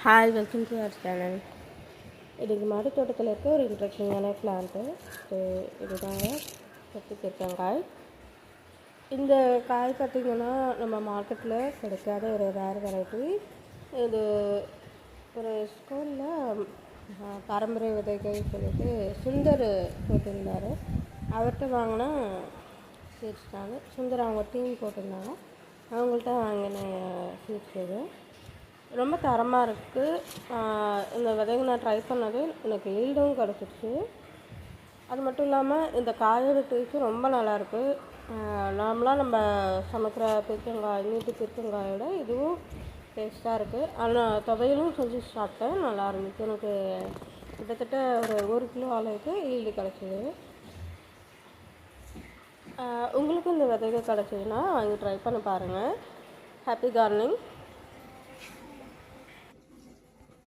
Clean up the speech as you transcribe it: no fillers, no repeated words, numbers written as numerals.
Hi, welcome to our channel. இதுக்கு மாடி தோட்டத்தில் இருக்க ஒரு இன்ட்ரெஸ்டிங்கான பிளான்ட்டு. ஸோ இதுதாங்க பச்சைக்காய். இந்த காய் பார்த்திங்கன்னா நம்ம மார்க்கெட்டில் கிடைக்காத ஒரு ரேர் வெரைட்டி. இது ஒரு ஸ்கூலில் பாரம்பரிய விதைகள் சொல்லிட்டு சுந்தர் போட்டிருந்தார். அவர்கிட்ட வாங்கினா சீட்ஸ் தாங்க. சுந்தர் அவங்க டீம் போட்டிருந்தாங்க. அவங்கள்ட்ட வாங்கின சீட்ஸ் இது ரொம்ப தரமாக இருக்குது. இந்த விதைங்க நான் ட்ரை பண்ணது, எனக்கு ஈல்டும் கிடச்சிருச்சு. அது மட்டும் இல்லாமல் இந்த காயோட டேஸ்ட்டும் ரொம்ப நல்லாயிருக்கு. நார்மலாக நம்ம சமைக்கிற பீர்க்கங்காய், நீட்டு பீர்க்கங்காயோட இதுவும் டேஸ்ட்டாக இருக்குது. ஆனால் துவையலும் செஞ்சு சாப்பிட்டேன், நல்லா இருந்துச்சு. எனக்கு கிட்டத்தட்ட ஒரு கிலோ அளவுக்கு ஈல்டு கிடச்சிது. உங்களுக்கும் இந்த விதைகள் கிடச்சிதுன்னா வாங்கி ட்ரை பண்ண பாருங்கள். Happy gardening.